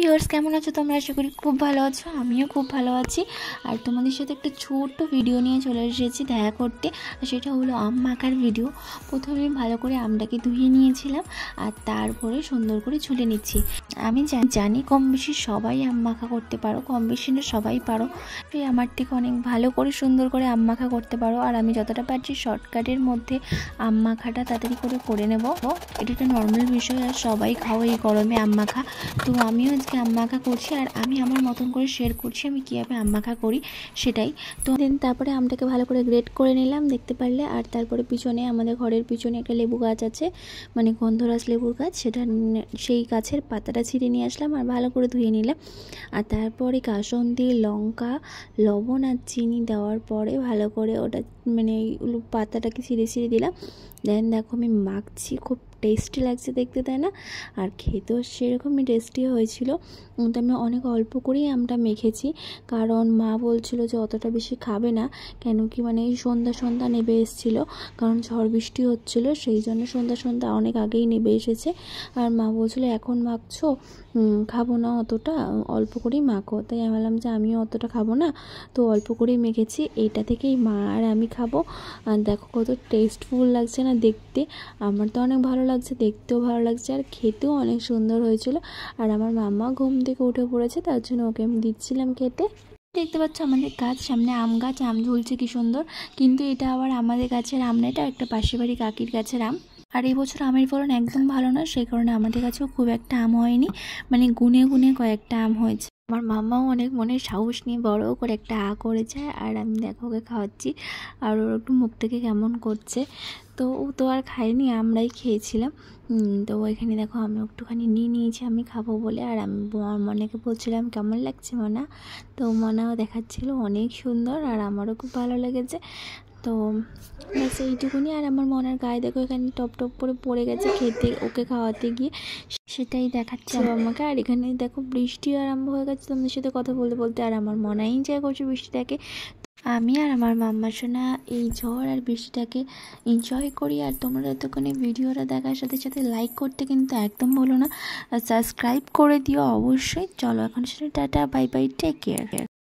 Viewers কেমন আছো তোমরা? আশা করি খুব ভালো আছো, আমিও খুব ভালো আছি। আর তোমাদের সাথে একটা ছোট্ট ভিডিও নিয়ে চলে এসেছি দেখা করতে। আর সেটা হলো আম মাখার ভিডিও। প্রথমে ভালো করে আমটাকে ধুয়ে নিয়েছিলাম আর তারপরে সুন্দর করে ছুলে নিচ্ছি। আমি জানি কম বেশি সবাই আম মাখা করতে পারো, কম বেশি না সবাই পারো। আমার থেকে অনেক ভালো করে সুন্দর করে আম মাখা করতে পারো। আর আমি যতটা পারছি শর্টকাটের মধ্যে আম মাখাটা তাড়াতাড়ি করে নেব। এটা একটা নর্মাল বিষয়, আর সবাই খাও এই গরমে আম মাখা। তো আমিও আজকে আম মাখা করছি আর আমি আমার মতন করে শেয়ার করছি আমি কীভাবে আম মাখা করি সেটাই। তো তারপরে আমটাকে ভালো করে গ্রেট করে নিলাম দেখতে পারলে। আর তারপরে পিছনে আমাদের ঘরের পিছনে একটা লেবু গাছ আছে, মানে গন্ধরাজ লেবুর গাছ, সেটা সেই গাছের পাতাটা ছিঁড়ে নিয়ে আসলাম আর ভালো করে ধুয়ে নিলাম। আর তারপরে কাসুন্দি, লঙ্কা, লবণ আর চিনি দেওয়ার পরে ভালো করে ওটা মানে পাতাটাকে ছিঁড়ে দিলাম। দেন দেখো আমি মাখছি, খুব টেস্টি লাগছে দেখতে, তাই না? আর খেতেও সেরকমই টেস্টি হয়েছিল। তো আমি অনেক অল্প করেই আমটা মেখেছি, কারণ মা বলছিল যে অতটা বেশি খাবে না, কেন কি মানে এই সন্ধ্যা নেবে এসেছিলো, কারণ ঝড় বৃষ্টি হচ্ছিলো, সেই জন্য সন্ধ্যা অনেক আগেই নেবে এসেছে। আর মা বলছিল এখন মাখছো, খাবো না অতটা, অল্প করেই মাখো। তাই আমি বললাম যে আমিও অতটা খাবো না, তো অল্প করেই মেখেছি, এইটা থেকেই মা আর আমি খাবো। আর দেখো কত টেস্টফুল লাগছে না দেখতে, আমার তো অনেক ভালো লাগছে, দেখতেও ভালো লাগছে আর খেতেও অনেক সুন্দর হয়েছিল। আর আমার মামা ঘুম থেকে উঠে পড়েছে, তার জন্য ওকে আমি দিচ্ছিলাম খেতে। দেখতে পাচ্ছ আমাদের গাছ, সামনে আম গাছ, আম ঝুলছে কি সুন্দর। কিন্তু এটা আবার আমাদের গাছের আম না, এটা একটা পাশের বাড়ি কাকির গাছের আম। আর এই বছর আমের ফলন একদম ভালো না, সেই কারণে আমাদের কাছেও খুব একটা আম হয়নি, মানে গুনে গুনে কয়েকটা আম হয়েছে। আমার মামাও অনেক মনে সাহস নিয়ে বড় করে একটা করেছে, আর আমি দেখো ওকে খাওয়াচ্ছি। আর ওর একটু মুখ থেকে কেমন করছে, তো ও তো আর খায়নি, আমরাই খেয়েছিলাম। তো এখানে দেখো আমি একটুখানি নিয়েছি আমি খাবো বলে। আর আমি মনেকে বলছিলাম কেমন লাগছে মনা, তো মনাও দেখাচ্ছিল অনেক সুন্দর, আর আমারও খুব ভালো লেগেছে। তো ব্যাস এইটুকুনি। আর আমার মনের গায়ে দেখো এখানে টপ করে পড়ে গেছে খেতে, ওকে খাওয়াতে গিয়ে, সেটাই দেখাচ্ছে আমাকে। আর এখানে দেখো বৃষ্টি আরম্ভ হয়ে গেছে তোমাদের সাথে কথা বলতে, আর আমার মনে এনজয় করছে বৃষ্টিটাকে। আমি আর আমার মাম্মা সোনা এই ঝড় আর বৃষ্টিটাকে এনজয় করি। আর তোমরা যতক্ষণে ভিডিওটা দেখার সাথে সাথে লাইক করতে কিন্তু একদম বলো না, সাবস্ক্রাইব করে দিও অবশ্যই। চলো এখন সেটা tata, bye bye, take care.